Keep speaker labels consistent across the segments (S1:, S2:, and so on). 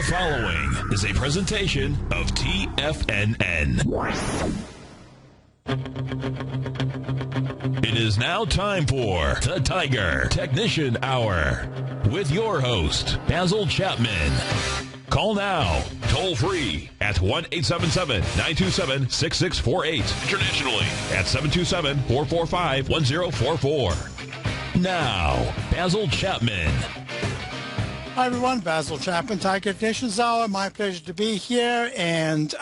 S1: following is a presentation of TFNN. It is now time for the Tiger Technician Hour with your host, Basil Chapman. Call now, toll free at 1-877-927-6648. Internationally at 727-445-1044. Now, Basil Chapman.
S2: Hi, everyone. Basil Chapman, Tiger Technicians Hour. My pleasure to be here. And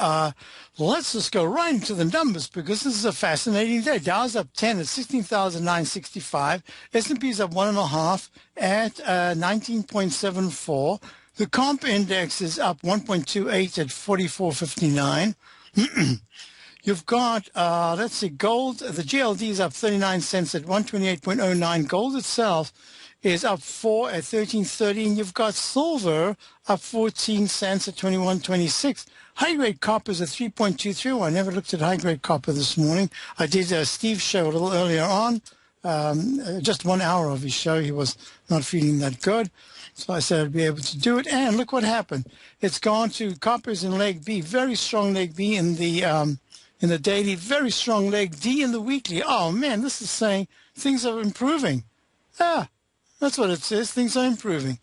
S2: let's just go right into the numbers because this is a fascinating day. Dow's up 10 at 16,965. S&P's up 1.5 at 19.74. The comp index is up 1.28 at 44.59. You've got, let's see, gold. The GLD is up 39 cents at 128.09. Gold itself is up 4 at 13.30, and you've got silver up 14 cents at 21.26. High-grade copper is at 3.23. I never looked at high-grade copper this morning. I did Steve's show a little earlier on, just 1 hour of his show. He was not feeling that good, so I said I'd be able to do it. And look what happened. It's gone to copper's in leg B, very strong leg B in the daily, very strong leg D in the weekly. Oh, man, this is saying things are improving. That's what it says. Things are improving.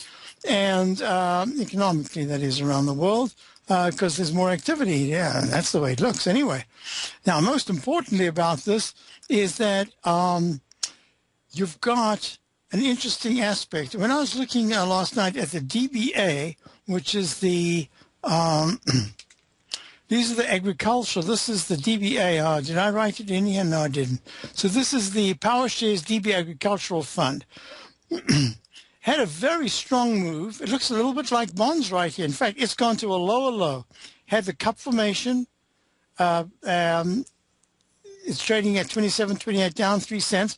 S2: And economically, that is, around the world, because there's more activity. Yeah, that's the way it looks anyway. Now, most importantly about this is that you've got an interesting aspect. When I was looking last night at the DBA, which is the these are the agricultural. This is the DBA. Did I write it in here? No, I didn't. So this is the Power Shares DB Agricultural Fund. Had a very strong move. It looks a little bit like bonds right here. In fact, it's gone to a lower low. Had the cup formation. It's trading at 27.28, down 3 cents.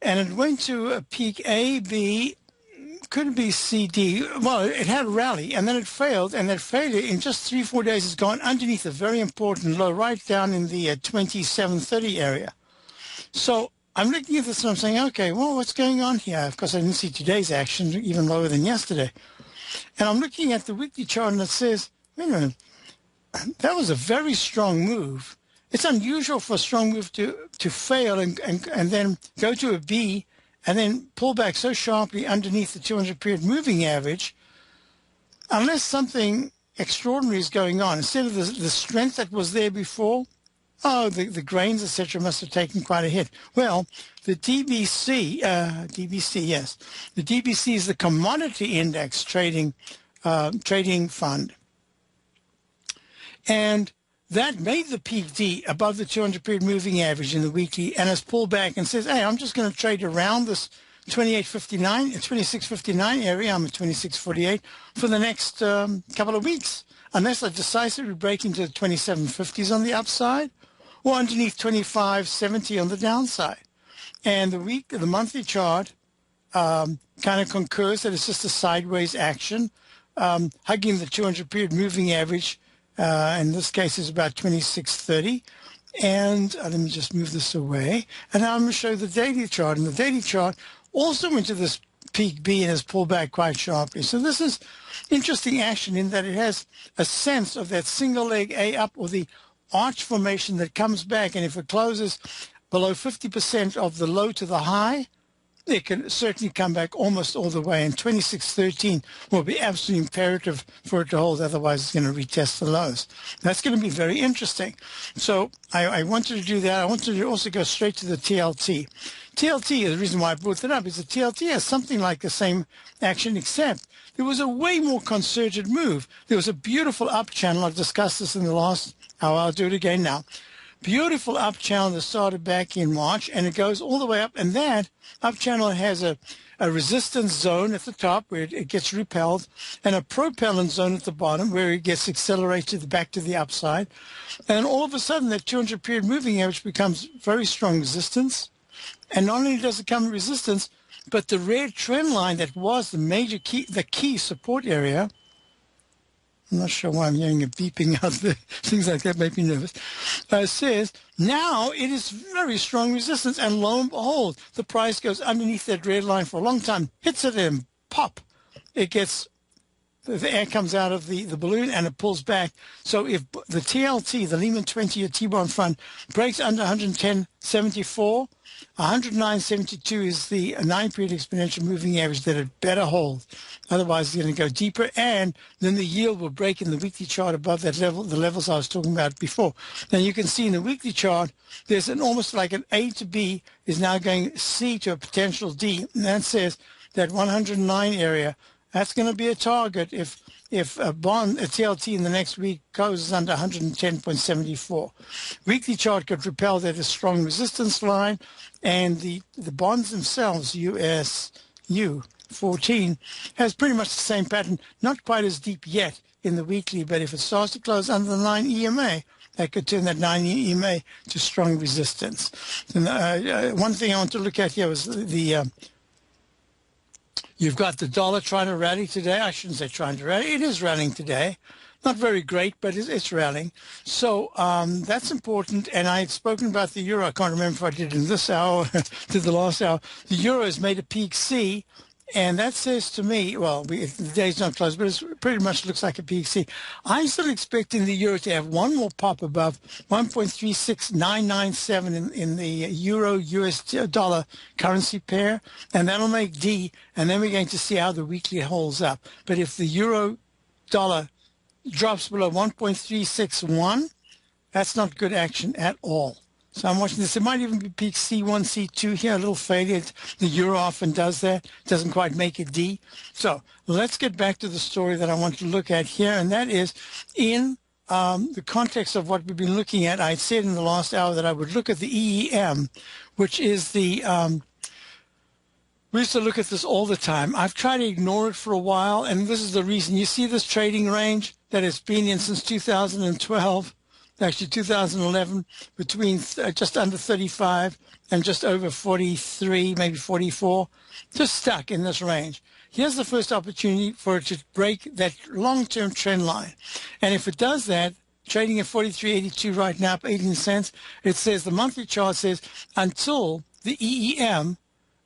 S2: And it went to a peak A, B, could be C, D. Well, it had a rally, and then it failed. And that failure in just 3-4 days has gone underneath a very important low, right down in the 27.30 area. So I'm looking at this and I'm saying, okay, well, what's going on here? Of course, I didn't see today's action, even lower than yesterday. And I'm looking at the weekly chart and it says, wait a minute, that was a very strong move. It's unusual for a strong move to fail and then go to a B and then pull back so sharply underneath the 200-period moving average, unless something extraordinary is going on. Instead of the strength that was there before, the grains, etc., must have taken quite a hit. Well, the DBC, yes. The DBC is the Commodity Index Trading Fund. And that made the peak D above the 200-period moving average in the weekly and has pulled back and says, hey, I'm just going to trade around this 26.59 area. I'm at 26.48 for the next couple of weeks, unless I decisively break into the 27.50s on the upside, or underneath 25.70 on the downside. And the monthly chart kind of concurs that it's just a sideways action, hugging the 200-period moving average. In this case, is about 26.30. And let me just move this away. And now I'm going to show you the daily chart. And the daily chart also went to this peak B and has pulled back quite sharply. So this is interesting action in that it has a sense of that single leg A up, or the arch formation that comes back, and if it closes below 50% of the low to the high, it can certainly come back almost all the way, and 26.13 will be absolutely imperative for it to hold, otherwise it's going to retest the lows. That's going to be very interesting. So I wanted to do that. I wanted to also go straight to the TLT. TLT, the reason why I brought that up is that TLT has something like the same action, except there was a way more concerted move. There was a beautiful up channel. I've discussed this in the last hour. I'll do it again now. Beautiful up channel that started back in March, and it goes all the way up. And that up channel has a resistance zone at the top where it gets repelled, and a propellant zone at the bottom where it gets accelerated back to the upside. And all of a sudden, that 200-period moving average becomes very strong resistance. And not only does it come resistance, but the red trend line that was the major key, the key support area, I'm not sure why I'm hearing a beeping out there. Things like that make me nervous. Says, now it is very strong resistance. And lo and behold, the price goes underneath that red line for a long time, hits it and pop. It gets the air comes out of the balloon and it pulls back. So if the TLT, the Lehman 20-year T-bond fund, breaks under 110.74, 109.72 is the 9-period exponential moving average that it better hold. Otherwise, it's going to go deeper, and then the yield will break in the weekly chart above that level, the levels I was talking about before. Now, you can see in the weekly chart, there's almost like an A to B is now going C to a potential D, and that says that 109 area, that's going to be a target if a TLT in the next week goes under 110.74. Weekly chart could repel that a strong resistance line, and the bonds themselves, USU 14, has pretty much the same pattern, not quite as deep yet in the weekly, but if it starts to close under the 9 EMA, that could turn that 9 EMA to strong resistance. And, one thing I want to look at here was you've got the dollar trying to rally today. I shouldn't say trying to rally. It is rallying today. Not very great, but it's rallying. So that's important. And I had spoken about the euro. I can't remember if I did in this hour, to the last hour. The euro has made a peak C. And that says to me, well, the day's not closed, but it pretty much looks like a peak C. I'm still expecting the euro to have one more pop above 1.36997 in the euro-US dollar currency pair, and that'll make D, and then we're going to see how the weekly holds up. But if the euro dollar drops below 1.361, that's not good action at all. So I'm watching this. It might even be peak C1, C2 here, a little failure. The euro often does that. Doesn't quite make it D. So let's get back to the story that I want to look at here, and that is in the context of what we've been looking at. I said in the last hour that I would look at the EEM, which is the we used to look at this all the time. I've tried to ignore it for a while, and this is the reason. You see this trading range that it's been in since 2012. Actually 2011, between just under 35 and just over 43, maybe 44, just stuck in this range. Here's the first opportunity for it to break that long-term trend line. And if it does that, trading at 43.82 right now, up 18 cents, it says, the monthly chart says, until the EEM,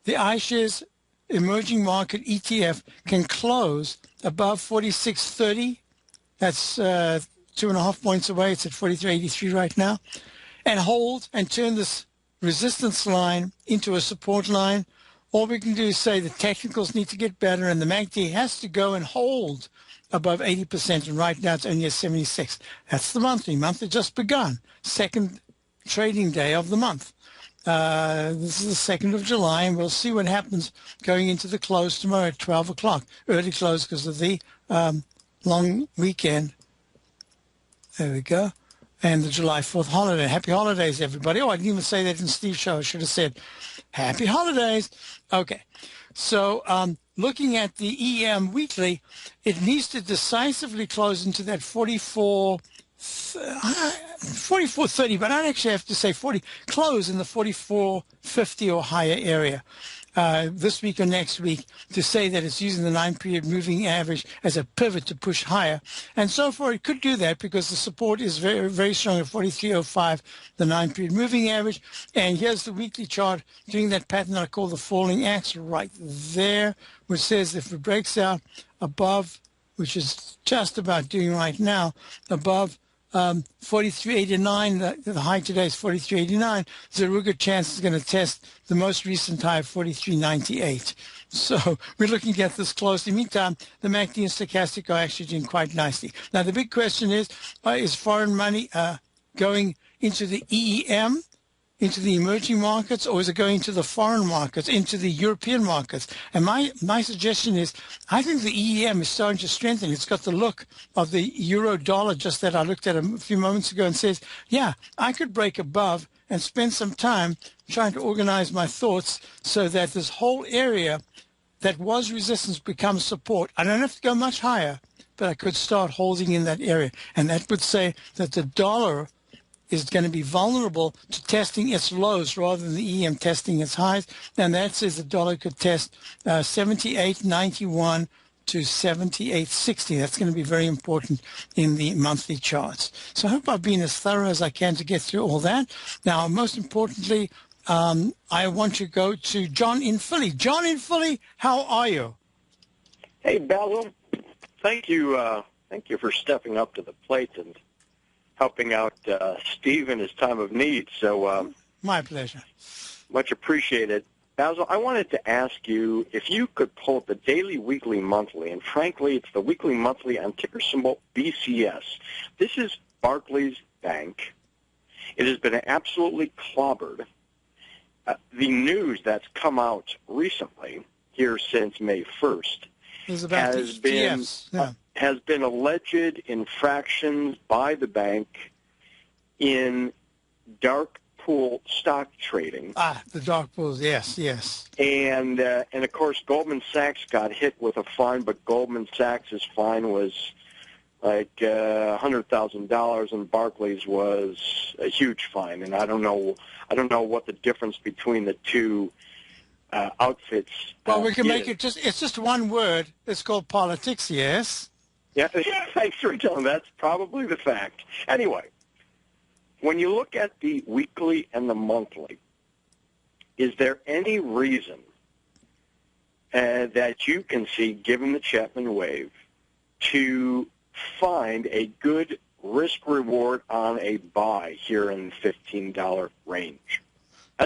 S2: the iShares Emerging Market ETF, can close above 46.30, that's 2.5 points away. It's at 43.83 right now, and hold and turn this resistance line into a support line. All we can do is say the technicals need to get better, and the MACD has to go and hold above 80%, and right now it's only at 76. That's the monthly. Month has just begun. Second trading day of the month. This is the 2nd of July, and we'll see what happens going into the close tomorrow at 12 o'clock. Early close because of the long weekend. There we go. And the July 4th holiday. Happy holidays, everybody. Oh, I didn't even say that in Steve's show. I should have said happy holidays. Okay. So looking at the EM weekly, it needs to decisively close into that 44.30, but I'd actually have to say 40, close in the 44.50 or higher area. This week or next week, to say that it's using the 9-period moving average as a pivot to push higher. And so far it could do that because the support is very, very strong at 43.05, the 9-period moving average. And here's the weekly chart doing that pattern that I call the falling axe right there, which says if it breaks out above, which is just about doing right now, above 43.89, the high today is 43.89. There's a real good chance it's going to test the most recent high of 43.98. So we're looking at this closely. Meantime, the MACD and stochastic are actually doing quite nicely. Now, the big question is foreign money going into the EEM, into the emerging markets, or is it going to the foreign markets, into the European markets? And my suggestion is, I think the EEM is starting to strengthen. It's got the look of the euro dollar just that I looked at a few moments ago and says, yeah, I could break above and spend some time trying to organize my thoughts so that this whole area that was resistance becomes support. I don't have to go much higher, but I could start holding in that area. And that would say that the dollar is going to be vulnerable to testing its lows rather than the EM testing its highs. And that says the dollar could test 78.91 to 78.60. That's going to be very important in the monthly charts. So I hope I've been as thorough as I can to get through all that. Now, most importantly, I want to go to John in Philly. John in Philly, how are you?
S3: Hey, Basil. Thank you for stepping up to the plate and helping out Steve in his time of need. So
S2: my pleasure.
S3: Much appreciated. Basil, I wanted to ask you if you could pull up the daily, weekly, monthly, and frankly, it's the weekly, monthly on ticker symbol BCS. This is Barclays Bank. It has been absolutely clobbered. The news that's come out recently, here since May 1st, has been alleged infractions by the bank in dark pool stock trading.
S2: The dark pools, yes.
S3: And of course, Goldman Sachs got hit with a fine, but Goldman Sachs' fine was like $100,000, and Barclays was a huge fine. And I don't know what the difference between the two outfits.
S2: Well, we can make it it's just one word. It's called politics, yes.
S3: Yeah, thanks for telling me. That's probably the fact. Anyway, when you look at the weekly and the monthly, is there any reason that you can see, given the Chapman wave, to find a good risk-reward on a buy here in the $15 range?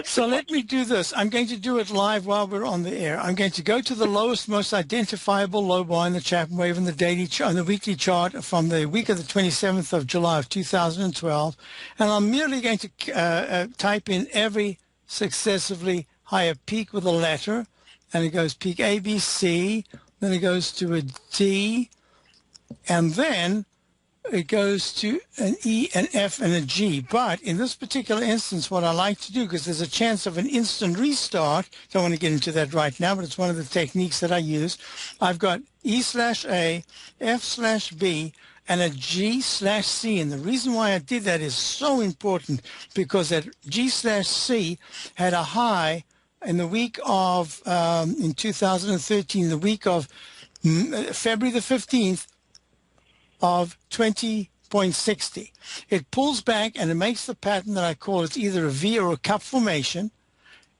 S2: So let me do this. I'm going to do it live while we're on the air. I'm going to go to the lowest, most identifiable low bar in the Chapman wave on the weekly chart from the week of the 27th of July of 2012, and I'm merely going to type in every successively higher peak with a letter, and it goes peak A, B, C, then it goes to a D, and then it goes to an E, an F, and a G. But in this particular instance, what I like to do, because there's a chance of an instant restart, don't want to get into that right now, but it's one of the techniques that I use. I've got E/A, F/B, and a G/C. And the reason why I did that is so important, because that G/C had a high in the week of, in 2013, the week of February the 15th, of 20.60. It pulls back and it makes the pattern that I call it's either a V or a cup formation.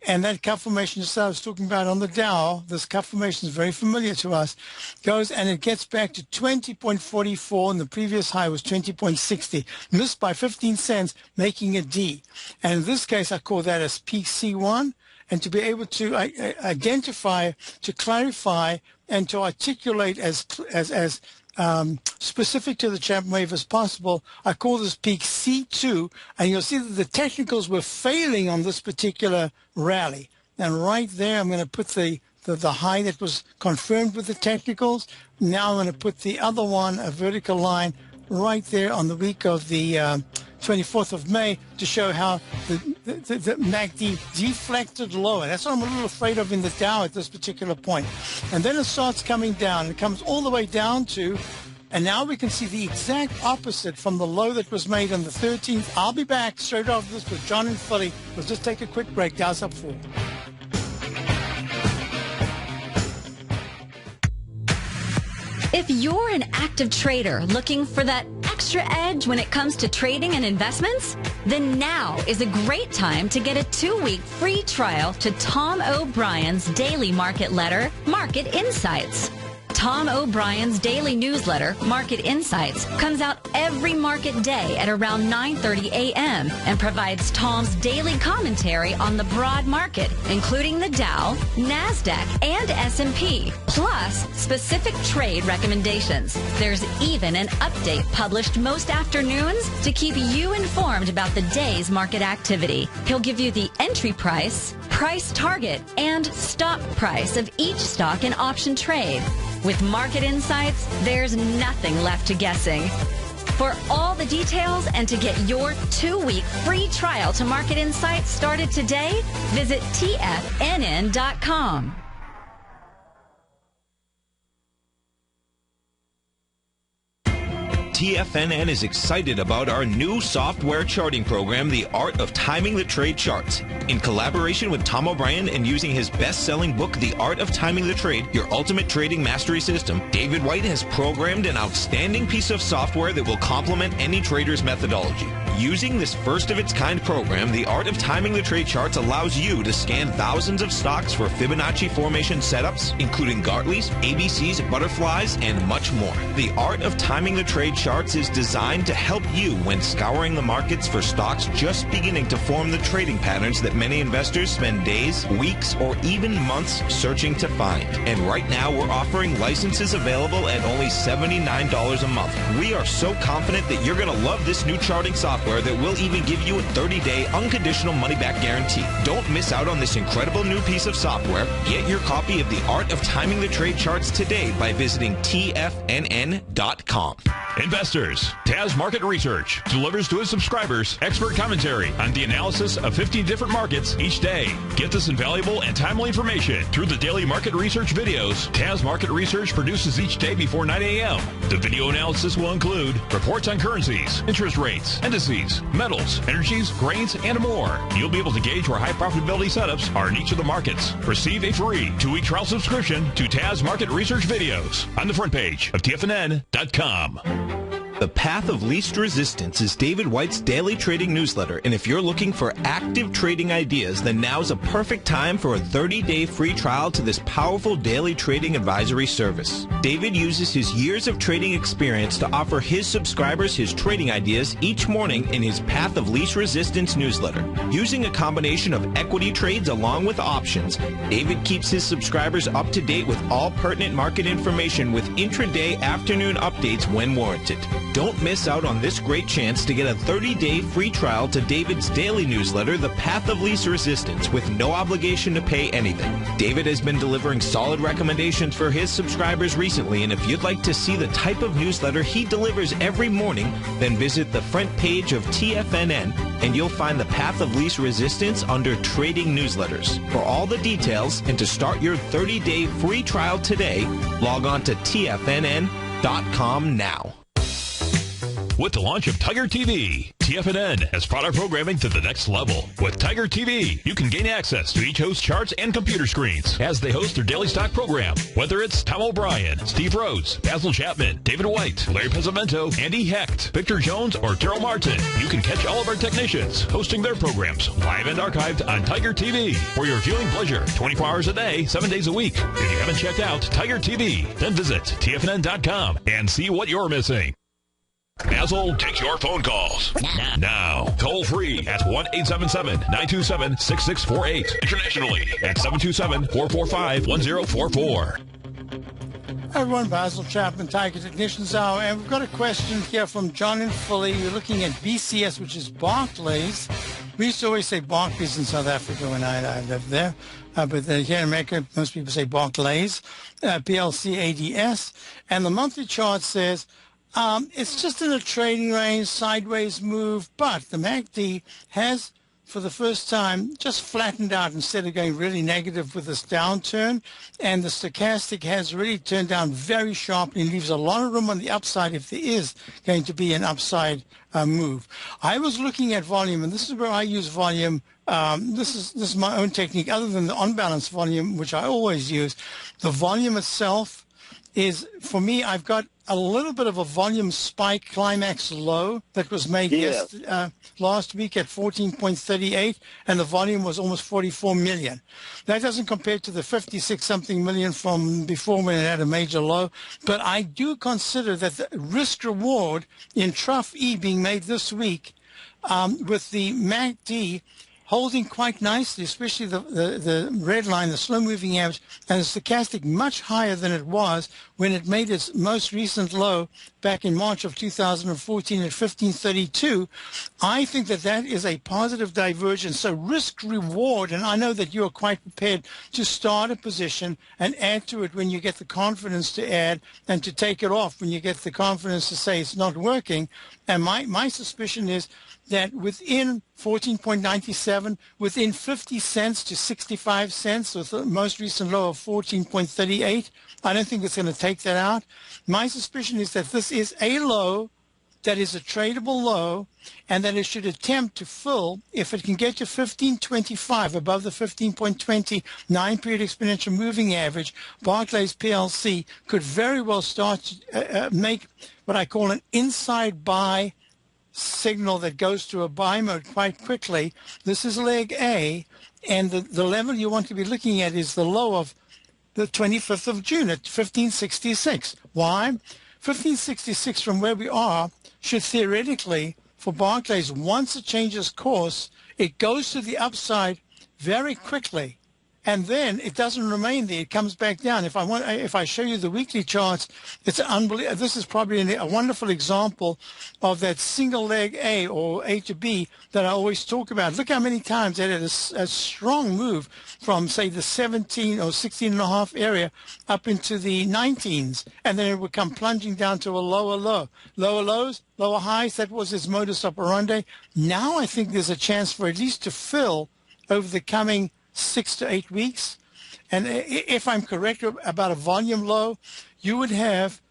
S2: And that cup formation, just I was talking about on the Dow, this cup formation is very familiar to us, goes and it gets back to 20.44, and the previous high was 20.60, missed by 15 cents, making a D. And in this case, I call that as peak C1. And to be able to identify, to clarify, and to articulate as specific to the Chapman wave as possible, I call this peak C2, and you'll see that the technicals were failing on this particular rally. And right there, I'm going to put the high that was confirmed with the technicals. Now I'm going to put the other one, a vertical line, right there on the week of the 24th of May to show how the MACD deflected lower. That's what I'm a little afraid of in the Dow at this particular point. And then it starts coming down. It comes all the way down to, and now we can see the exact opposite from the low that was made on the 13th. I'll be back straight after this with John in Philly. We'll just take a quick break. Dow's up 4.
S4: If you're an active trader looking for that extra edge when it comes to trading and investments, then now is a great time to get a 2-week free trial to Tom O'Brien's daily market letter, Market Insights. Tom O'Brien's daily newsletter, Market Insights, comes out every market day at around 9:30 a.m. and provides Tom's daily commentary on the broad market, including the Dow, NASDAQ, and S&P, plus specific trade recommendations. There's even an update published most afternoons to keep you informed about the day's market activity. He'll give you the entry price, price target, and stop price of each stock in option trade. With Market Insights, there's nothing left to guessing. For all the details and to get your 2-week free trial to Market Insights started today, visit TFNN.com.
S5: TFNN is excited about our new software charting program, The Art of Timing the Trade Charts. In collaboration with Tom O'Brien and using his best-selling book, The Art of Timing the Trade, Your Ultimate Trading Mastery System, David White has programmed an outstanding piece of software that will complement any trader's methodology. Using this first-of-its-kind program, the Art of Timing the Trade Charts allows you to scan thousands of stocks for Fibonacci formation setups, including Gartleys, ABCs, butterflies, and much more. The Art of Timing the Trade Charts is designed to help you when scouring the markets for stocks just beginning to form the trading patterns that many investors spend days, weeks, or even months searching to find. And right now, we're offering licenses available at only $79 a month. We are so confident that you're going to love this new charting software that will even give you a 30-day unconditional money-back guarantee. Don't miss out on this incredible new piece of software. Get your copy of The Art of Timing the Trade Charts today by visiting TFNN.com.
S1: Investors, Taz Market Research delivers to its subscribers expert commentary on the analysis of 15 different markets each day. Get this invaluable and timely information through the daily market research videos Taz Market Research produces each day before 9 a.m. The video analysis will include reports on currencies, interest rates, indices, metals, energies, grains, and more. You'll be able to gauge where high profitability setups are in each of the markets. Receive a free 2-week trial subscription to Taz Market Research videos on the front page of TFNN.com.
S5: The Path of Least Resistance is David White's daily trading newsletter, and if you're looking for active trading ideas, then now's a perfect time for a 30-day free trial to this powerful daily trading advisory service. David uses his years of trading experience to offer his subscribers his trading ideas each morning in his Path of Least Resistance newsletter. Using a combination of equity trades along with options, David keeps his subscribers up to date with all pertinent market information with intraday afternoon updates when warranted. Don't miss out on this great chance to get a 30-day free trial to David's daily newsletter, The Path of Least Resistance, with no obligation to pay anything. David has been delivering solid recommendations for his subscribers recently, and if you'd like to see the type of newsletter he delivers every morning, then visit the front page of TFNN, and you'll find The Path of Least Resistance under Trading Newsletters. For all the details and to start your 30-day free trial today, log on to TFNN.com now.
S1: With the launch of Tiger TV, TFNN has brought our programming to the next level. With Tiger TV, you can gain access to each host's charts and computer screens as they host their daily stock program. Whether it's Tom O'Brien, Steve Rhodes, Basil Chapman, David White, Larry Pesavento, Andy Hecht, Victor Jones, or Terrell Martin, you can catch all of our technicians hosting their programs live and archived on Tiger TV for your viewing pleasure 24 hours a day, 7 days a week. If you haven't checked out Tiger TV, then visit TFNN.com and see what you're missing. Basil takes your phone calls now. Toll free at 1-877-927-6648. Internationally at 727-445-1044.
S2: Hi everyone, Basil Chapman, Tiger Technicians Hour, and we've got a question here from John in Philly. You're looking at BCS, which is Barclays. We used to always say Barclays in South Africa when I lived there, but here in America, most people say Barclays, PLC ADS, and the monthly chart says it's just in a trading range, sideways move, but the MACD has, for the first time, just flattened out instead of going really negative with this downturn, and the stochastic has really turned down very sharply and leaves a lot of room on the upside if there is going to be an upside move. I was looking at volume, and this is where I use volume. This is my own technique, other than the on-balance volume, which I always use. The volume itself is, for me, I've got a little bit of a volume spike climax low that was made last week at 14.38, and the volume was almost 44 million. That doesn't compare to the 56-something million from before when it had a major low, but I do consider that the risk-reward in Trough E being made this week with the MACD holding quite nicely, especially the red line, the slow-moving average, and the stochastic much higher than it was when it made its most recent low back in March of 2014 at 1532. I think that that is a positive divergence. So risk-reward, and I know that you are quite prepared to start a position and add to it when you get the confidence to add, and to take it off when you get the confidence to say it's not working. And my suspicion is that within 14.97, within 50 cents to 65 cents, with the most recent low of 14.38, I don't think it's going to take that out. My suspicion is that this is a low that is a tradable low, and that it should attempt to fill, if it can get to 1525, above the 15.20 9-period exponential moving average, Barclays PLC could very well start to make what I call an inside buy signal that goes to a buy mode quite quickly. This is leg A, and the level you want to be looking at is the low of the 25th of June at 1566. Why? 1566 from where we are should theoretically, for Barclays, once it changes course, it goes to the upside very quickly. And then it doesn't remain there. It comes back down. If I show you the weekly charts, it's unbelievable. This is probably a wonderful example of that single leg A or A to B that I always talk about. Look how many times it had a strong move from, say, the 17 or 16 and a half area up into the 19s. And then it would come plunging down to a lower low. Lower lows, lower highs. That was its modus operandi. Now I think there's a chance for at least to fill over the coming 6 to 8 weeks. And if I'm correct about a volume low, you would have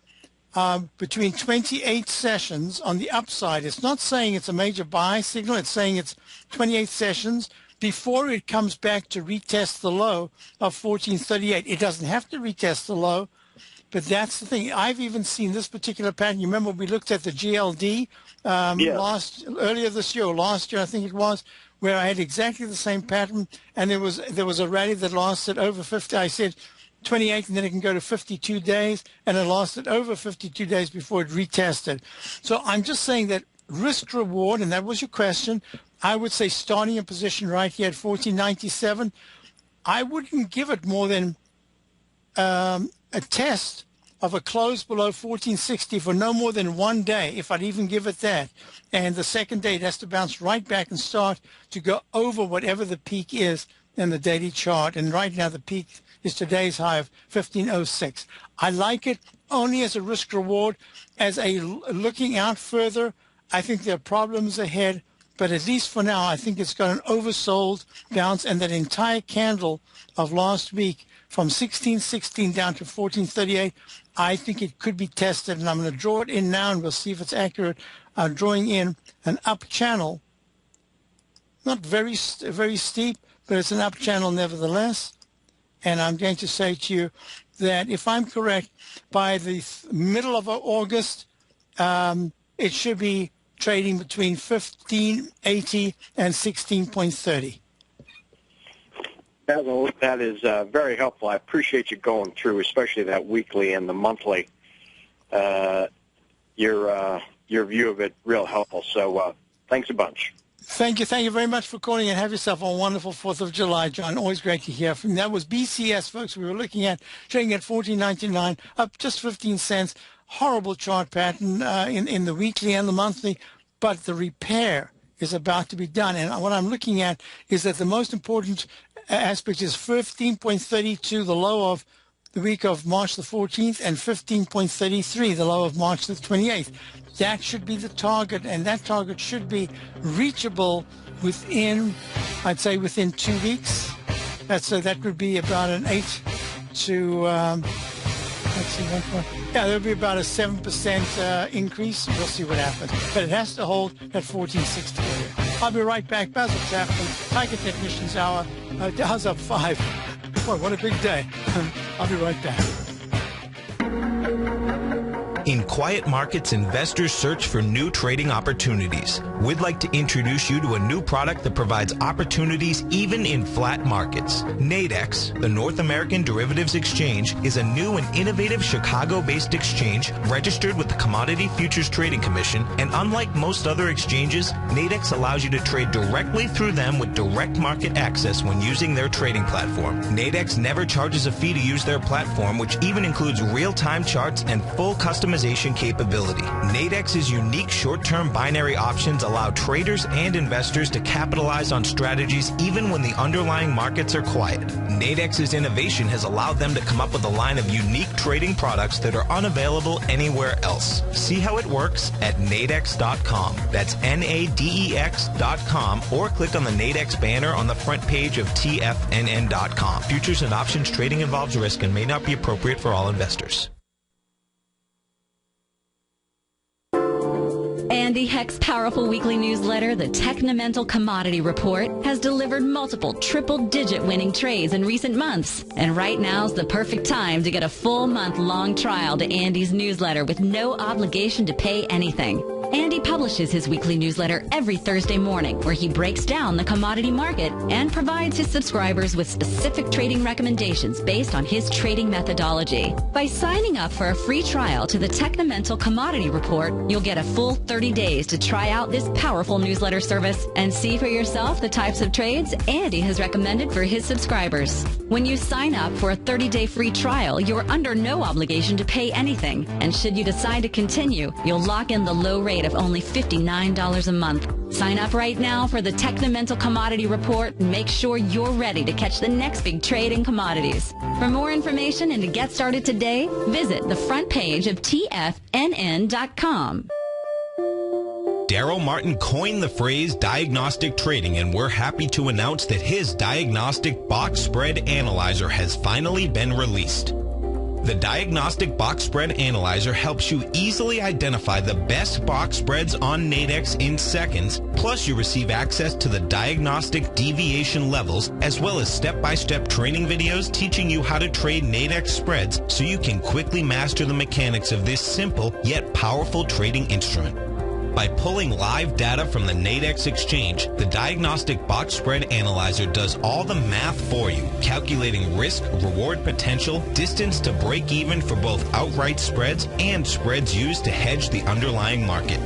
S2: between 28 sessions on the upside. It's not saying it's a major buy signal. It's saying it's 28 sessions before it comes back to retest the low of 1438. It doesn't have to retest the low, but that's the thing. I've even seen this particular pattern. You remember we looked at the GLD earlier this year, or last year I think it was, where I had exactly the same pattern, and there was a rally that lasted over 50. I said 28, and then it can go to 52 days, and it lasted over 52 days before it retested. So I'm just saying that risk reward, and that was your question. I would say starting a position right here at 1497, I wouldn't give it more than a test of a close below 1460 for no more than 1 day, if I'd even give it that. And the second day, it has to bounce right back and start to go over whatever the peak is in the daily chart. And right now, the peak is today's high of 1506. I like it only as a risk reward. As a looking out further, I think there are problems ahead. But at least for now, I think it's got an oversold bounce, and that entire candle of last week from 1616 down to 1438, I think it could be tested, and I'm going to draw it in now, and we'll see if it's accurate. I'm drawing in an up channel, not very steep, but it's an up channel nevertheless. And I'm going to say to you that if I'm correct, by the middle of August, it should be trading between 1580 and 16.30.
S3: Basil, that is very helpful. I appreciate you going through, especially that weekly and the monthly. Your view of it, real helpful. So thanks a bunch.
S2: Thank you very much for calling, and have yourself a wonderful 4th of July, John. Always great to hear from you. That was BCS, folks. We were looking at trading at 14.99, up just 15 cents. Horrible chart pattern in the weekly and the monthly, but the repair is about to be done. And what I'm looking at is that the most important aspect is 15.32, the low of the week of March the 14th, and 15.33, the low of March the 28th. That should be the target, and that target should be reachable within, I'd say, within 2 weeks. So that would be about an 8 to, let's see, yeah, there would be about a 7% increase. We'll see what happens. But it has to hold at 1460 area. I'll be right back. Basil Chapman, Tiger Technicians Hour. Dow's up 5. Boy, what a big day. I'll be right back.
S5: In quiet markets, investors search for new trading opportunities. We'd like to introduce you to a new product that provides opportunities even in flat markets. Nadex, the North American Derivatives Exchange, is a new and innovative Chicago-based exchange registered with the Commodity Futures Trading Commission, and unlike most other exchanges, Nadex allows you to trade directly through them with direct market access when using their trading platform. Nadex never charges a fee to use their platform, which even includes real-time charts and full customization capability. Nadex's unique short-term binary options allow traders and investors to capitalize on strategies even when the underlying markets are quiet. Nadex's innovation has allowed them to come up with a line of unique trading products that are unavailable anywhere else. See how it works at nadex.com. That's NADEX.com, or click on the Nadex banner on the front page of TFNN.com. Futures and options trading involves risk and may not be appropriate for all investors.
S4: Andy Heck's powerful weekly newsletter, the Technomental Commodity Report, has delivered multiple triple-digit winning trades in recent months. And right now's the perfect time to get a full month-long trial to Andy's newsletter with no obligation to pay anything. Andy publishes his weekly newsletter every Thursday morning, where he breaks down the commodity market and provides his subscribers with specific trading recommendations based on his trading methodology. By signing up for a free trial to the Technomental Commodity Report, you'll get a full 30 days to try out this powerful newsletter service and see for yourself the types of trades Andy has recommended for his subscribers. When you sign up for a 30-day free trial, you're under no obligation to pay anything. And should you decide to continue, you'll lock in the low rate of only $59 a month. Sign up right now for the Technomental Commodity Report and make sure you're ready to catch the next big trade in commodities. For more information and to get started today, visit the front page of TFNN.com.
S5: Daryl Martin coined the phrase diagnostic trading, and we're happy to announce that his diagnostic box spread analyzer has finally been released. The Diagnostic Box Spread Analyzer helps you easily identify the best box spreads on Nadex in seconds, plus you receive access to the diagnostic deviation levels, as well as step-by-step training videos teaching you how to trade Nadex spreads so you can quickly master the mechanics of this simple yet powerful trading instrument. By pulling live data from the Nadex exchange, the Diagnostic Box Spread Analyzer does all the math for you, calculating risk, reward potential, distance to break even for both outright spreads and spreads used to hedge the underlying market.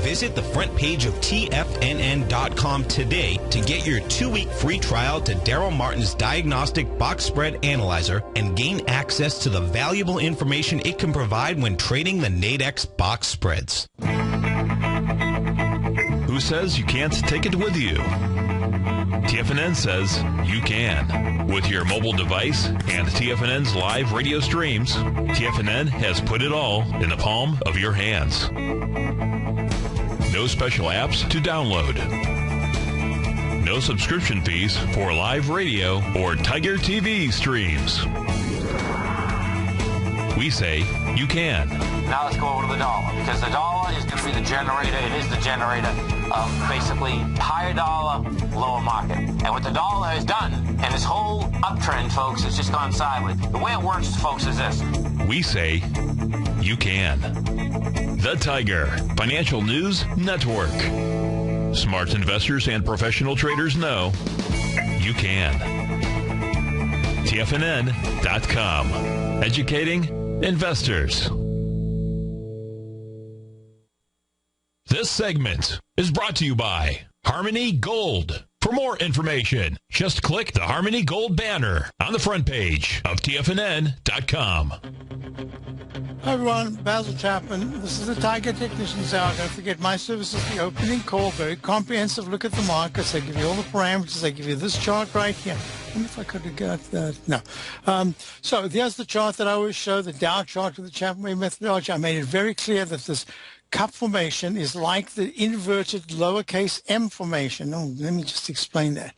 S5: Visit the front page of TFNN.com today to get your 2-week free trial to Daryl Martin's Diagnostic Box Spread Analyzer and gain access to the valuable information it can provide when trading the Nadex box spreads.
S1: Who says you can't take it with you? TFNN says you can. With your mobile device and TFNN's live radio streams, TFNN has put it all in the palm of your hands. No special apps to download. No subscription fees for live radio or Tiger TV streams. We say you can.
S6: Now let's go over to the dollar, because the dollar is going to be the generator. It is the generator of basically higher dollar, lower market. And what the dollar has done, and this whole uptrend, folks, has just gone sideways. The way it works, folks, is this.
S1: We say you can. The Tiger Financial News Network. Smart investors and professional traders know you can. TFNN.com. Educating investors. This segment is brought to you by Harmony Gold. For more information, just click the Harmony Gold banner on the front page of TFNN.com.
S2: Hi everyone, Basil Chapman. This is the Tiger Technician's Hour. Don't forget my service is the opening call. Very comprehensive look at the markets. I give you all the parameters. I give you this chart right here. I wonder if I could have got that. No. So here's the chart that I always show, the Dow chart with the Chapman methodology. I made it very clear that this cup formation is like the inverted lowercase m formation. Oh, let me just explain that.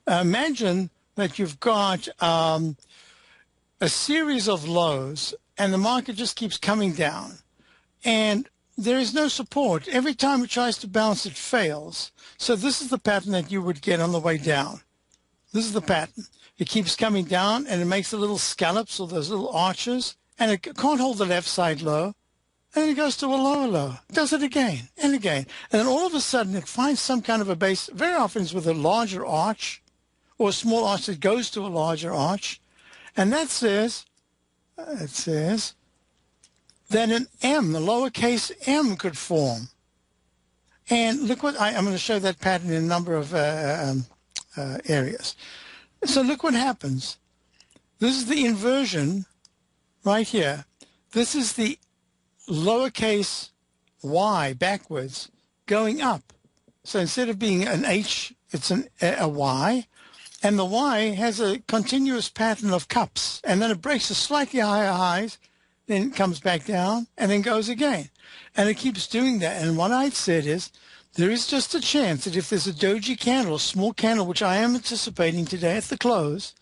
S2: Imagine that you've got a series of lows and the market just keeps coming down. And there is no support. Every time it tries to bounce, it fails. So this is the pattern that you would get on the way down. This is the pattern. It keeps coming down and it makes the little scallops or those little arches, and it can't hold the left side low. And then it goes to a lower low. It does it again and again. And then all of a sudden it finds some kind of a base. Very often it's with a larger arch or a small arch that goes to a larger arch. And that says, that an M, the lowercase m, could form. And look what I'm going to show that pattern in a number of areas. So look what happens. This is the inversion right here. This is the lowercase y backwards going up. So instead of being an H, it's a Y. And the Y has a continuous pattern of cups. And then it breaks to slightly higher highs, then it comes back down, and then goes again. And it keeps doing that. And what I said is, there is just a chance that if there's a doji candle, a small candle, which I am anticipating today at the close,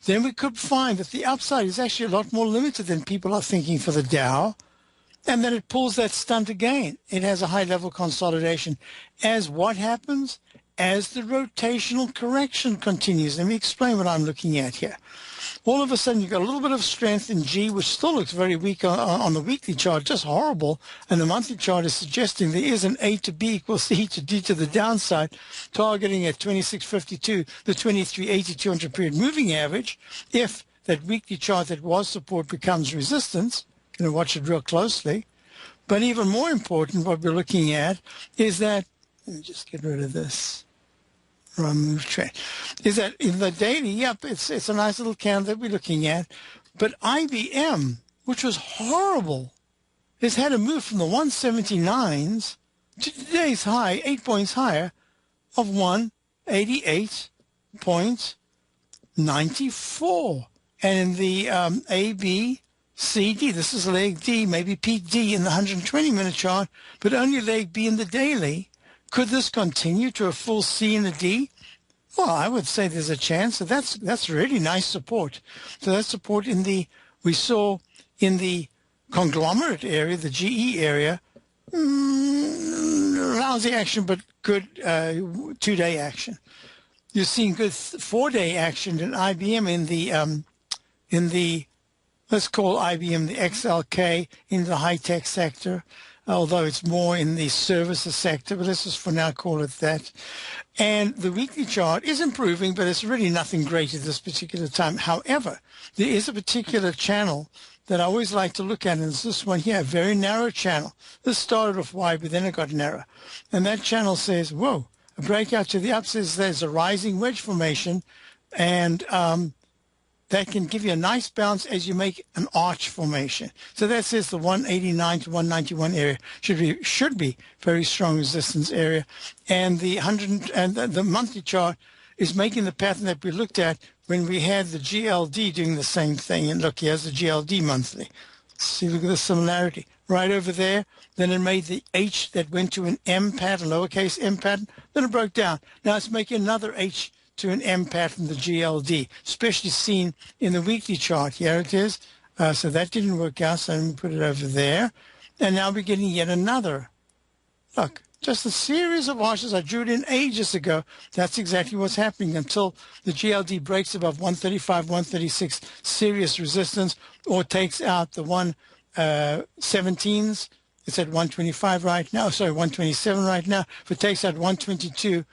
S2: then we could find that the upside is actually a lot more limited than people are thinking for the Dow. And then it pulls that stunt again. It has a high-level consolidation. As what happens? as the rotational correction continues. Let me explain what I'm looking at here. All of a sudden, you've got a little bit of strength in G, which still looks very weak on the weekly chart, just horrible. And the monthly chart is suggesting there is an A to B equals C to D to the downside, targeting at 2652, the 2380 200 period moving average. If that weekly chart that was support becomes resistance, going to watch it real closely. But even more important, what we're looking at is that, let me just get rid of this. Move trend is that in the daily, yep, it's a nice little candle that we're looking at, but IBM, which was horrible, has had a move from the 179s to today's high, 8 points higher, of 188.94. And in the A, B, C, D, this is leg D, maybe peak D in the 120-minute chart, but only leg B in the daily. Could this continue to a full C and a D? Well, I would say there's a chance. So that's really nice support. So that support we saw in the conglomerate area, the GE area, lousy action, but good 2-day action. You're seeing good 4-day action in IBM in the let's call IBM the XLK in the high-tech sector, although it's more in the services sector, but let's just for now call it that. And the weekly chart is improving, but it's really nothing great at this particular time. However, there is a particular channel that I always like to look at, and it's this one here, a very narrow channel. This started off wide, but then it got narrow. And that channel says, whoa, a breakout to the up says there's a rising wedge formation, and that can give you a nice bounce as you make an arch formation. So that says the 189 to 191 area should be very strong resistance area, and the the monthly chart is making the pattern that we looked at when we had the GLD doing the same thing. And look, here's the GLD monthly. See, look at the similarity right over there. Then it made the H that went to an M pattern, lowercase m pattern. Then it broke down. Now it's making another H to an M pattern, the GLD, especially seen in the weekly chart. Here it is. So that didn't work out, so let me put it over there. And now we're getting yet another. Look, just a series of arches. I drew it in ages ago. That's exactly what's happening until the GLD breaks above 135, 136 serious resistance, or takes out the 117s. It's at 125 right now. Sorry, 127 right now. If it takes out 122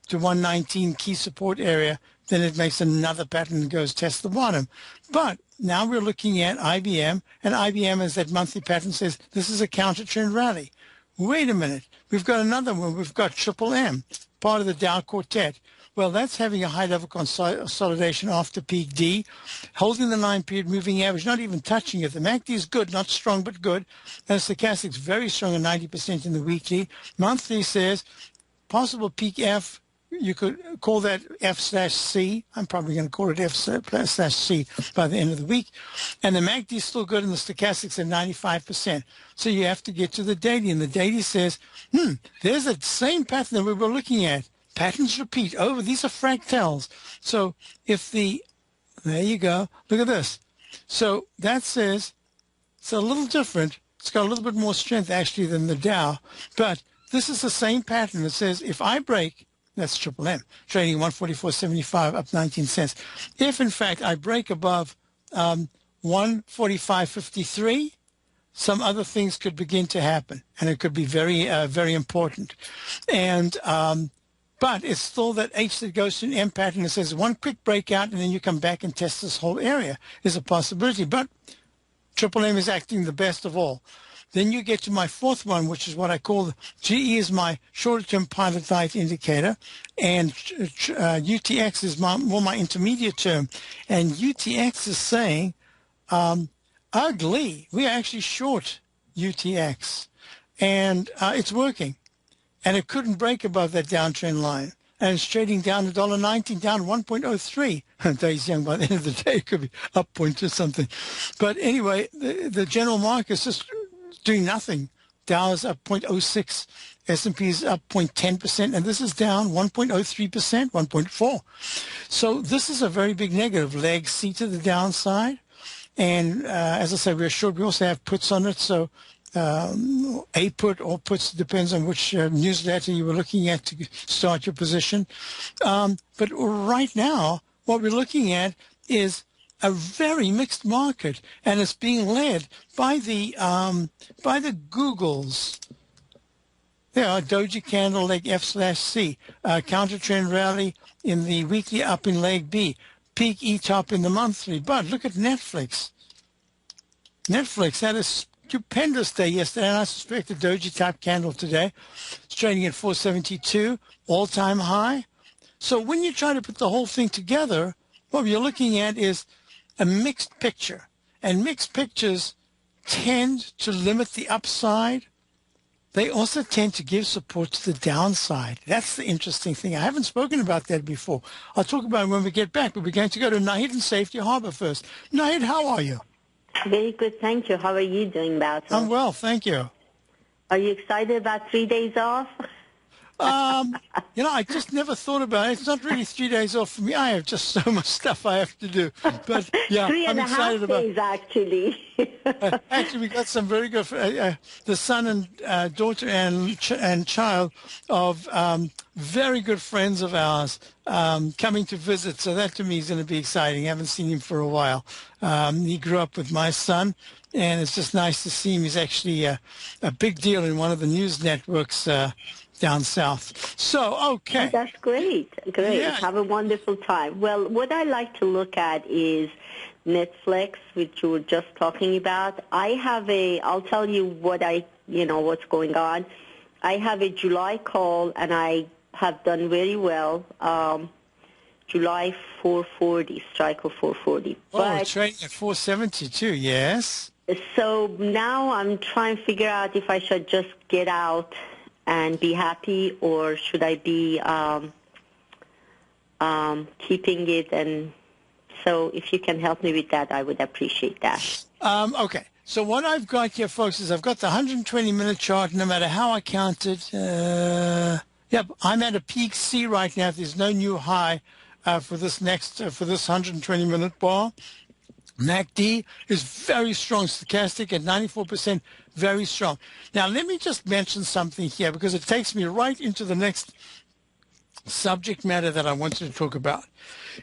S2: to 119 key support area, then it makes another pattern and goes test the bottom. But now we're looking at IBM, and IBM, as that monthly pattern says, this is a counter trend rally. Wait a minute, we've got another one. We've got Triple M, part of the Dow Quartet. Well, that's having a high-level consolidation after peak D, holding the 9-period moving average, not even touching it. The MACD is good, not strong, but good. And stochastic's very strong at 90% in the weekly. Monthly says possible peak F. You could call that F/C. I'm probably going to call it F/C by the end of the week. And the MACD is still good, and the stochastics at 95%. So you have to get to the daily, and the daily says, there's that same pattern that we were looking at. Patterns repeat over. These are fractals. So if there you go. Look at this. So that says it's a little different. It's got a little bit more strength, actually, than the Dow. But this is the same pattern. It says if I break, that's Triple M, trading 144.75, up 19 cents. If, in fact, I break above 145.53, some other things could begin to happen, and it could be very, very important. And but it's still that H that goes to an M pattern that says one quick breakout, and then you come back and test this whole area is a possibility. But Triple M is acting the best of all. Then you get to my fourth one, which is what I call GE is my shorter-term pilot light indicator, and UTX is more my intermediate term. And UTX is saying, ugly, we are actually short UTX, and it's working. And it couldn't break above that downtrend line. And it's trading down $1.19, down 1.03. Day's young. By the end of the day, it could be up point or something. But anyway, the general market is just doing nothing. Dow is up 0.06, S&P is up 0.10%, and this is down 1.03%, 1.4. So this is a very big negative. Leg C to the downside, and as I say, we're short. We also have puts on it, so a put or puts, depends on which newsletter you were looking at to start your position. But right now, what we're looking at is a very mixed market, and it's being led by the Googles. There are doji candle leg F/C, counter trend rally in the weekly up in leg B, peak E-top in the monthly. But look at Netflix. Netflix had a stupendous day yesterday, and I suspect a doji type candle today. It's trading at 472, all-time high. So when you try to put the whole thing together, what you're looking at is a mixed picture. And mixed pictures tend to limit the upside. They also tend to give support to the downside. That's the interesting thing. I haven't spoken about that before. I'll talk about it when we get back, but we're going to go to Nahid in Safety Harbor first. Nahid, how are you?
S7: Very good, thank you. How are you doing, Basil?
S2: I'm well, thank you.
S7: Are you excited about 3 days off?
S2: I just never thought about it. It's not really 3 days off for me. I have just so much stuff I have to do. But yeah, I'm excited about
S7: 3.5 days, actually.
S2: Actually, we got some very good, the son and daughter and child of very good friends of ours coming to visit. So that to me is going to be exciting. I haven't seen him for a while. He grew up with my son, and it's just nice to see him. He's actually a big deal in one of the news networks down south. So, okay.
S7: Oh, that's great. Great.
S2: Yeah.
S7: Have a wonderful time. Well, what I like to look at is Netflix, which you were just talking about. I'll tell you what's going on. I have a July call, and I have done very well. July 440, strike of 440.
S2: Oh, trading at 472, yes.
S7: So now I'm trying to figure out if I should just get out and be happy, or should I be keeping it? And so if you can help me with that, I would appreciate that.
S2: Okay. So what I've got here, folks, is I've got the 120-minute chart. No matter how I count it, I'm at a peak C right now. There's no new high for this 120-minute bar. MACD is very strong, stochastic at 94%, very strong. Now, let me just mention something here, because it takes me right into the next subject matter that I wanted to talk about.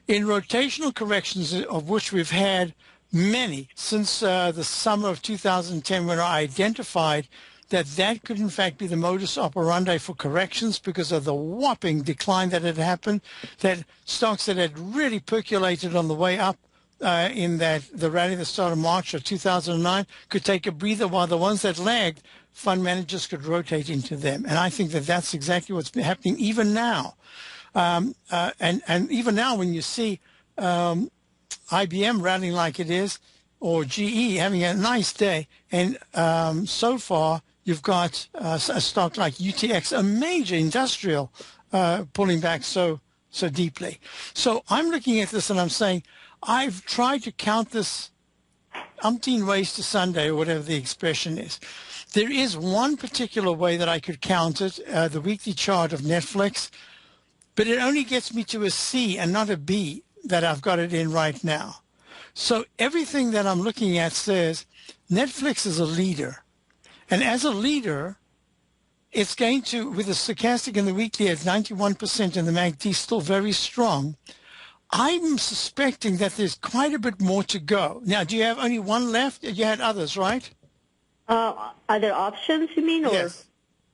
S2: In rotational corrections, of which we've had many since the summer of 2010, when I identified that could in fact be the modus operandi for corrections because of the whopping decline that had happened, that stocks that had really percolated on the way up in the rally that started March of 2009 could take a breather, while the ones that lagged, fund managers could rotate into them. And I think that's exactly what's been happening even now. And even now when you see IBM rallying like it is, or GE having a nice day, and so far you've got a stock like UTX, a major industrial, pulling back so deeply. So I'm looking at this and I'm saying, I've tried to count this umpteen ways to Sunday, or whatever the expression is. There is one particular way that I could count it, the weekly chart of Netflix, but it only gets me to a C and not a B that I've got it in right now. So everything that I'm looking at says Netflix is a leader. And as a leader, it's going to, with the stochastic and the weekly at 91% and the MACD still very strong, I'm suspecting that there's quite a bit more to go. Now, do you have only one left? You had others, right?
S7: Other options, you mean? Or?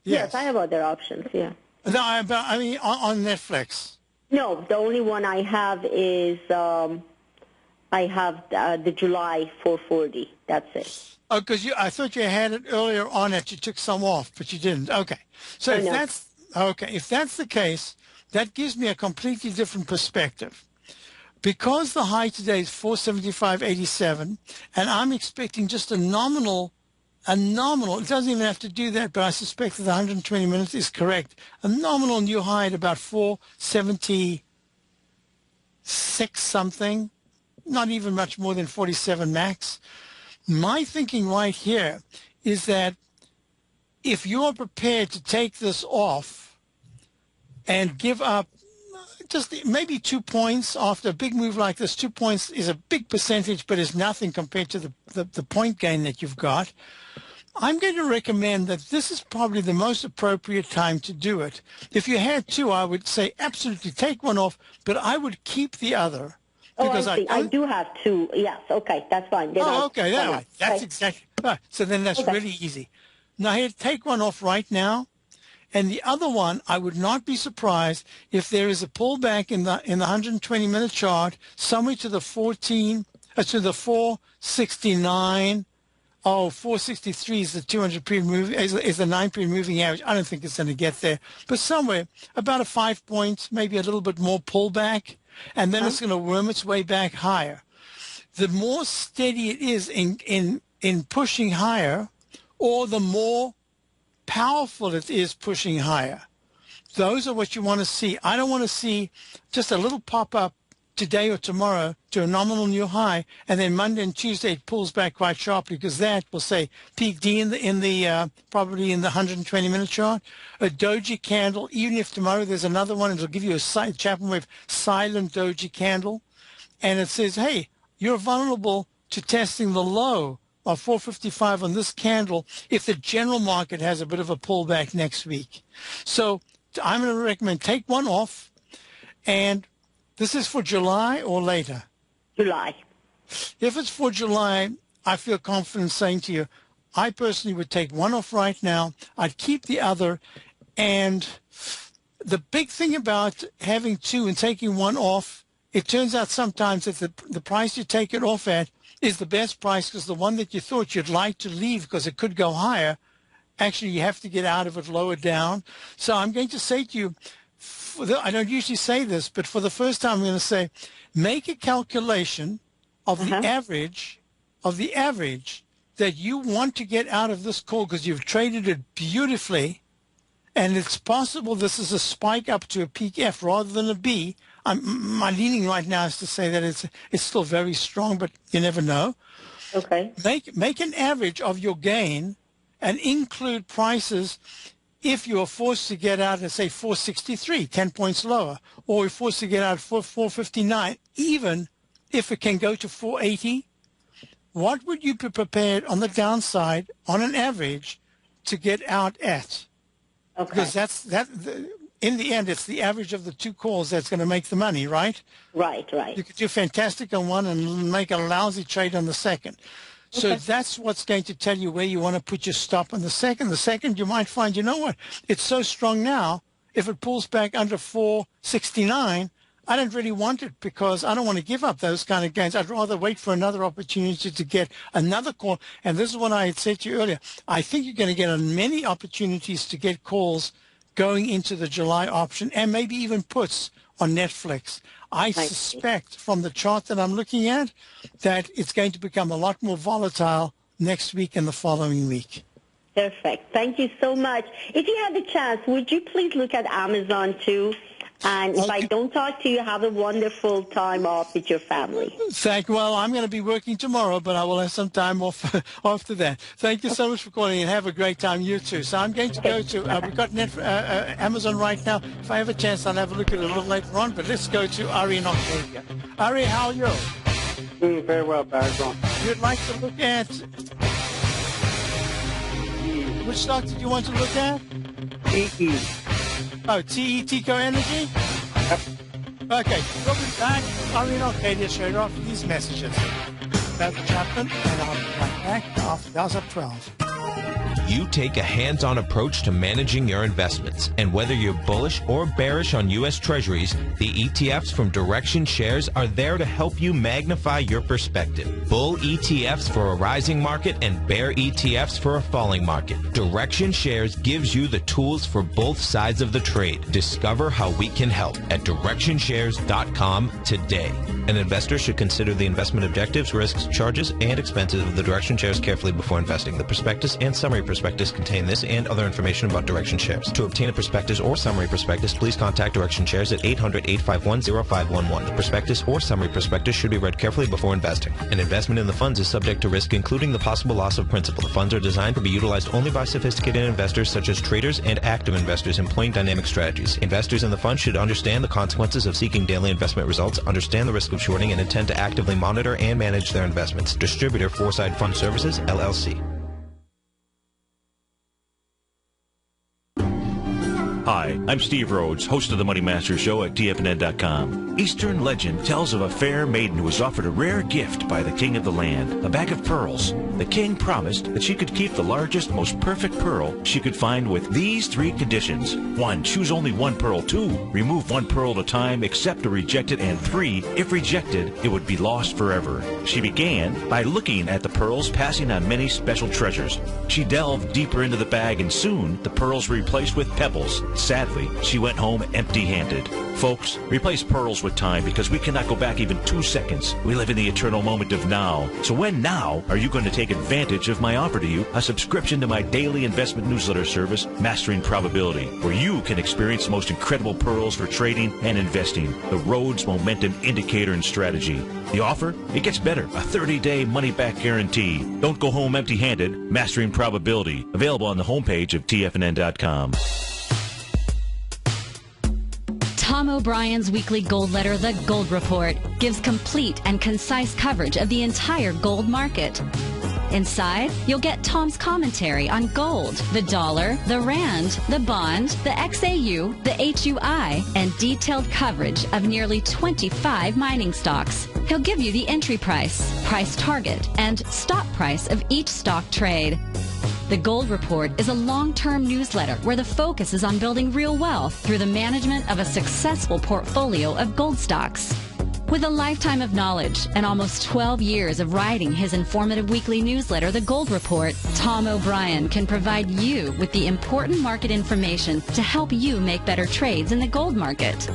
S7: Yes, I have other options, yeah.
S2: No, I mean on Netflix.
S7: No, the only one I have is I have the July 440. That's it.
S2: Oh, because I thought you had it earlier on that you took some off, but you didn't. Okay. So if that's the case, that gives me a completely different perspective. Because the high today is 475.87, and I'm expecting just a nominal, it doesn't even have to do that, but I suspect that the 120 minutes is correct. A nominal new high at about 476 something, not even much more than 47 max. My thinking right here is that if you're prepared to take this off and give up just maybe 2 points after a big move like this, 2 points is a big percentage, but is nothing compared to the point gain that you've got. I'm going to recommend that this is probably the most appropriate time to do it. If you had two, I would say absolutely take one off, but I would keep the other.
S7: Because I see. I do have two. Yes, okay, that's fine. Then
S2: okay, all right. That's exactly right. So then that's really easy. Now, here, take one off right now. And the other one, I would not be surprised if there is a pullback in the 120-minute chart somewhere to the 469. 463 is the 200 period moving, is the 9 period moving average. I don't think it's going to get there, but somewhere about a 5 points, maybe a little bit more pullback, and then it's going to worm its way back higher. The more steady it is in pushing higher, or the more powerful it is pushing higher. Those are what you want to see. I don't want to see just a little pop up today or tomorrow to a nominal new high, and then Monday and Tuesday it pulls back quite sharply, because that will say peak D in the probably in the 120-minute chart. A doji candle, even if tomorrow there's another one, it'll give you a Chapman wave silent doji candle, and it says, hey, you're vulnerable to testing the low of 455 on this candle if the general market has a bit of a pullback next week. So I'm going to recommend take one off, and this is for July or later?
S7: July.
S2: If it's for July, I feel confident saying to you, I personally would take one off right now. I'd keep the other. And the big thing about having two and taking one off, it turns out sometimes that the price you take it off at is the best price, because the one that you thought you'd like to leave because it could go higher, actually you have to get out of it lower down. So I'm going to say to you, I don't usually say this, but for the first time I'm going to say, make a calculation of the average that you want to get out of this call, because you've traded it beautifully, and it's possible this is a spike up to a peak F rather than a B. My leaning right now is to say that it's still very strong, but you never know.
S7: Okay.
S2: Make an average of your gain and include prices if you are forced to get out at, say, 463, 10 points lower, or you're forced to get out at 459, even if it can go to 480, what would you be prepared on the downside, on an average, to get out at? Okay. Because in the end, it's the average of the two calls that's going to make the money, right?
S7: Right.
S2: You could do fantastic on one and make a lousy trade on the second. So that's what's going to tell you where you want to put your stop on the second. The second, you might find, you know what, it's so strong now, if it pulls back under 469, I don't really want it, because I don't want to give up those kind of gains. I'd rather wait for another opportunity to get another call. And this is what I had said to you earlier. I think you're going to get many opportunities to get calls going into the July option, and maybe even puts on Netflix. I suspect from the chart that I'm looking at that it's going to become a lot more volatile next week and the following week.
S7: Perfect. Thank you so much. If you have the chance, would you please look at Amazon too? And if I don't talk to you, have a wonderful time off with your family.
S2: Well, I'm going to be working tomorrow, but I will have some time off after that. Thank you so much for calling, and have a great time, you too. So I'm going to go to, we've got Amazon right now. If I have a chance, I'll have a look at it a little later on, but let's go to Ari in Australia. Ari, how are you?
S8: Doing very well, Basil.
S2: You'd like to look at, which stock did you want to look at?
S8: TE.
S2: Oh, TETCO Energy?
S8: Yep.
S2: Okay, we'll be back. Ari in Australia straight after these messages. Basil Chapman, and I'll be right back after those at 12.
S5: You take a hands-on approach to managing your investments, and whether you're bullish or bearish on U.S. Treasuries, the ETFs from Direction Shares are there to help you magnify your perspective. Bull ETFs for a rising market and bear ETFs for a falling market. Direction Shares gives you the tools for both sides of the trade. Discover how we can help at DirectionShares.com today. An investor should consider the investment objectives, risks, charges, and expenses of the Direction Shares carefully before investing. The prospectus and summary prospectus contain this and other information about Direction Shares. To obtain a prospectus or summary prospectus, please contact Direction Shares at 800-851-0511. The prospectus or summary prospectus should be read carefully before investing. An investment in the funds is subject to risk, including the possible loss of principal. The funds are designed to be utilized only by sophisticated investors such as traders and active investors employing dynamic strategies. Investors in the fund should understand the consequences of seeking daily investment results, understand the risk of shorting, and intend to actively monitor and manage their investments. Distributor Foreside Fund Services, LLC.
S9: Hi, I'm Steve Rhodes, host of the Money Master Show at TFNN.com. Eastern legend tells of a fair maiden who was offered a rare gift by the king of the land, a bag of pearls. The king promised that she could keep the largest, most perfect pearl she could find with these 3 conditions. 1, choose only 1 pearl. 2, remove 1 pearl at a time, accept or reject it. And 3, if rejected, it would be lost forever. She began by looking at the pearls, passing on many special treasures. She delved deeper into the bag, and soon the pearls were replaced with pebbles. Sadly, she went home empty-handed. Folks, replace pearls with time, because we cannot go back even 2 seconds. We live in the eternal moment of now. So when now are you going to take advantage of my offer to you, a subscription to my daily investment newsletter service, Mastering Probability, where you can experience the most incredible pearls for trading and investing, the Rhodes Momentum Indicator and Strategy. The offer? It gets better. A 30-day money-back guarantee. Don't go home empty-handed. Mastering Probability. Available on the homepage of TFNN.com.
S4: Tom O'Brien's weekly gold letter, The Gold Report, gives complete and concise coverage of the entire gold market. Inside, you'll get Tom's commentary on gold, the dollar, the rand, the bond, the XAU, the HUI, and detailed coverage of nearly 25 mining stocks. He'll give you the entry price, price target, and stop price of each stock trade. The Gold Report is a long-term newsletter where the focus is on building real wealth through the management of a successful portfolio of gold stocks. With a lifetime of knowledge and almost 12 years of writing his informative weekly newsletter, The Gold Report, Tom O'Brien can provide you with the important market information to help you make better trades in the gold market.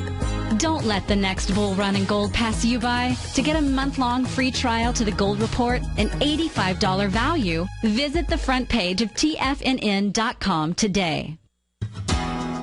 S4: Don't let the next bull run in gold pass you by. To get a month-long free trial to The Gold Report, an $85 value, visit the front page of TFNN.com today.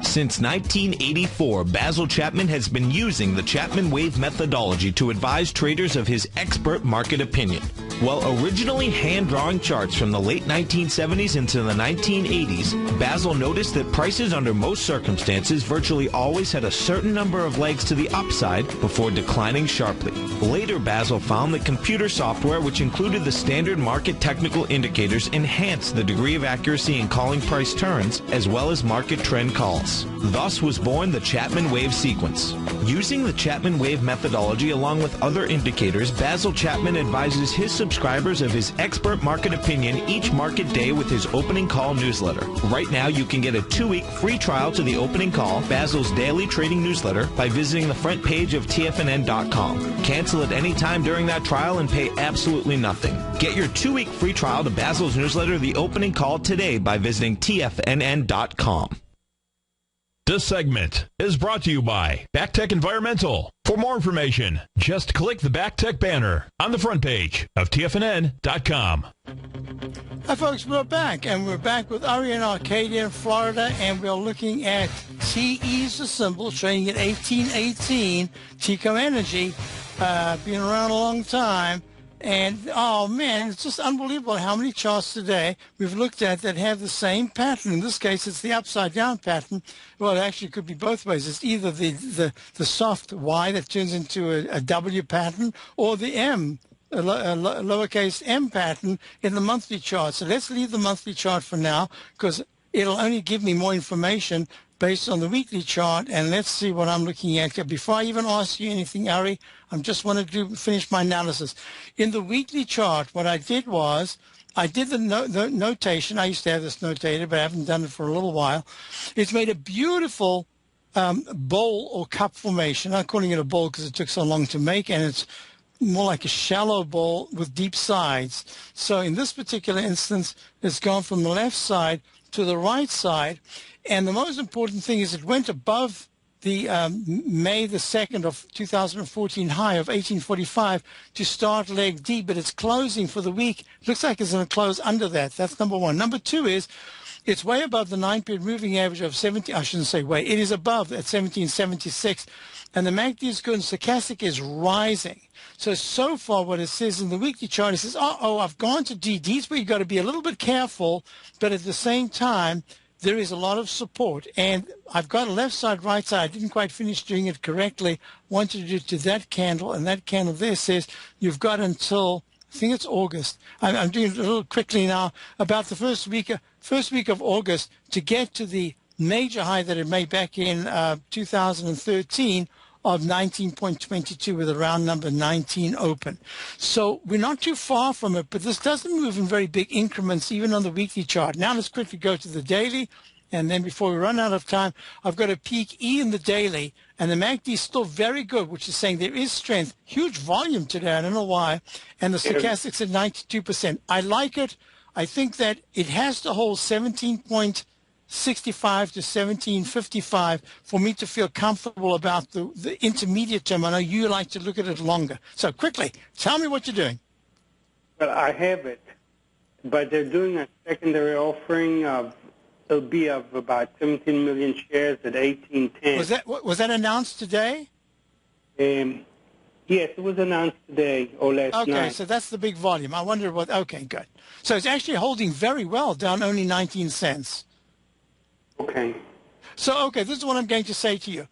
S5: Since 1984, Basil Chapman has been using the Chapman Wave methodology to advise traders of his expert market opinion. While originally hand-drawing charts from the late 1970s into the 1980s, Basil noticed that prices under most circumstances virtually always had a certain number of legs to the upside before declining sharply. Later, Basil found that computer software, which included the standard market technical indicators, enhanced the degree of accuracy in calling price turns as well as market trend calls. Thus was born the Chapman Wave sequence. Using the Chapman Wave methodology along with other indicators, Basil Chapman advises his subscribers of his expert market opinion each market day with his opening call newsletter. Right now you can get a 2-week free trial to the opening call, Basil's daily trading newsletter, by visiting the front page of TFNN.com. Cancel at any time during that trial and pay absolutely nothing. Get your 2-week free trial to Basil's newsletter, The Opening Call, today by visiting TFNN.com.
S1: This segment is brought to you by BackTech Environmental. For more information, just click the BackTech banner on the front page of TFNN.com.
S2: Hi, folks. We're back, and we're back with Ari in Arcadia, Florida, and we're looking at TE's the symbol, trading at 1818. Tico Energy, been around a long time. And, oh, man, it's just unbelievable how many charts today we've looked at that have the same pattern. In this case, it's the upside-down pattern. Well, it actually could be both ways. It's either the soft Y that turns into a W pattern or the M, a lowercase m pattern in the monthly chart. So let's leave the monthly chart for now because it'll only give me more information based on the weekly chart, and let's see what I'm looking at. Before I even ask you anything, Ari, I just want to finish my analysis. In the weekly chart, what I did was I did the notation. I used to have this notated, but I haven't done it for a little while. It's made a beautiful bowl or cup formation. I'm calling it a bowl because it took so long to make, and it's more like a shallow bowl with deep sides. So in this particular instance, it's gone from the left side to the right side. And the most important thing is it went above the May the 2nd of 2014 high of 1845 to start leg D, but it's closing for the week. It looks like it's going to close under that. That's number one. Number two is it's way above the 9-period moving average of 70. I shouldn't say way. It is above at 1776. And the MACD is good and stochastic is rising. So far what it says in the weekly chart, it says, I've gone to D. D's where you've got to be a little bit careful, but at the same time, there is a lot of support. And I've got a left side, right side. I didn't quite finish doing it correctly. Wanted to do it to that candle, and that candle there says you've got until, I think it's August. I'm doing it a little quickly now, about the first week of August to get to the major high that it made back in 2013 of 19.22 with a round number 19 open. So we're not too far from it, but this doesn't move in very big increments even on the weekly chart. Now let's quickly go to the daily. And then before we run out of time, I've got a peak E in the daily, and the MACD is still very good, which is saying there is strength. Huge volume today. I don't know why. And the stochastics at 92%. I like it. I think that it has to hold 17.65 to 17.55 for me to feel comfortable about the intermediate term. I know you like to look at it longer. So quickly, tell me what you're doing.
S8: Well, I have it, but they're doing a secondary offering of it'll be of about 17 million shares at 18.10.
S2: Was that announced today?
S8: Yes, it was announced today or last night.
S2: Okay, so that's the big volume. I wonder what. Okay, good. So it's actually holding very well, down only 19 cents.
S8: Okay.
S2: So, okay, this is what I'm going to say to you.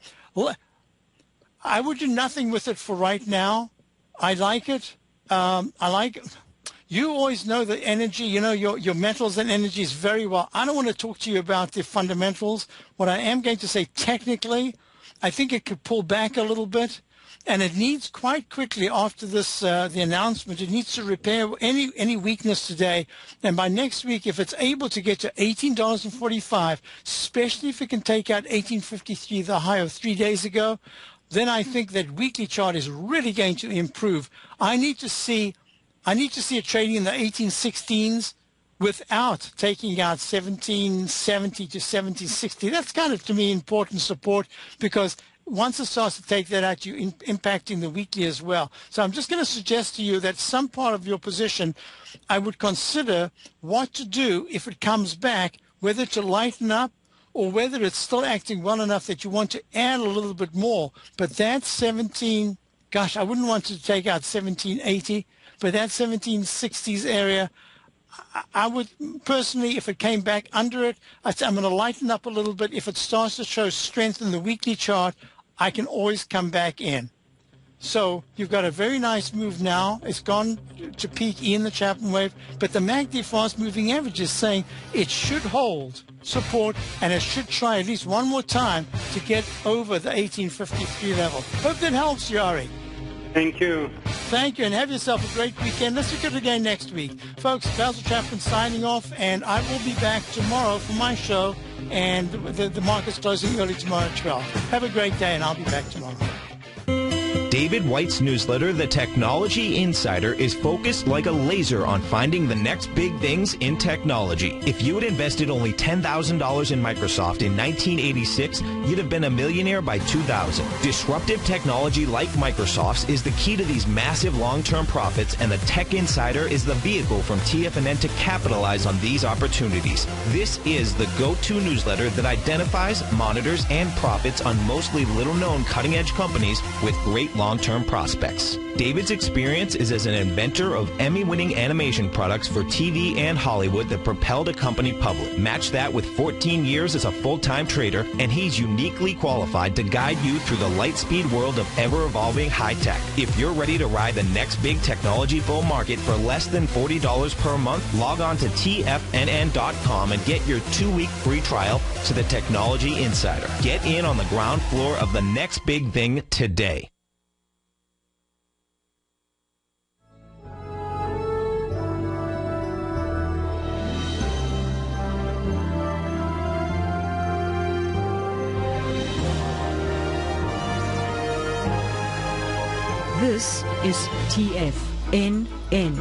S2: I would do nothing with it for right now. I like it. You always know the energy, you know, your metals and energies very well. I don't want to talk to you about the fundamentals. What I am going to say technically, I think it could pull back a little bit, and it needs quite quickly after this, the announcement, it needs to repair any weakness today. And by next week, if it's able to get to $18.45, especially if it can take out 18.53, the high of 3 days ago, then I think that weekly chart is really going to improve. I need to see it trading in the 1816s without taking out 1770 to 1760. That's kind of, to me, important support, because once it starts to take that out, you're impacting the weekly as well. So I'm just going to suggest to you that some part of your position, I would consider what to do if it comes back, whether to lighten up or whether it's still acting well enough that you want to add a little bit more. But that 17, gosh, I wouldn't want to take out 1780. But that 1760s area, I would personally, if it came back under it, I'm going to lighten up a little bit. If it starts to show strength in the weekly chart, I can always come back in. So you've got a very nice move now. It's gone to peak E in the Chapman wave, but the MACD fast-moving average is saying it should hold support, and it should try at least one more time to get over the 1853 level. Hope that helps, Yari.
S8: Thank you.
S2: Thank you, and have yourself a great weekend. Let's look at it again next week. Folks, Basil Chapman signing off, and I will be back tomorrow for my show, and the market's closing early tomorrow at 12. Have a great day, and I'll be back tomorrow.
S5: David White's newsletter, The Technology Insider, is focused like a laser on finding the next big things in technology. If you had invested only $10,000 in Microsoft in 1986, you'd have been a millionaire by 2000. Disruptive technology like Microsoft's is the key to these massive long-term profits, and the Tech Insider is the vehicle from TFNN to capitalize on these opportunities. This is the go-to newsletter that identifies, monitors, and profits on mostly little-known cutting-edge companies with great long-term prospects. David's experience is as an inventor of Emmy-winning animation products for TV and Hollywood that propelled a company public. Match that with 14 years as a full-time trader, and he's uniquely qualified to guide you through the light-speed world of ever-evolving high-tech. If you're ready to ride the next big technology bull market for less than $40 per month, log on to TFNN.com and get your 2-week free trial to the Technology Insider. Get in on the ground floor of the next big thing today.
S10: This is TFNN.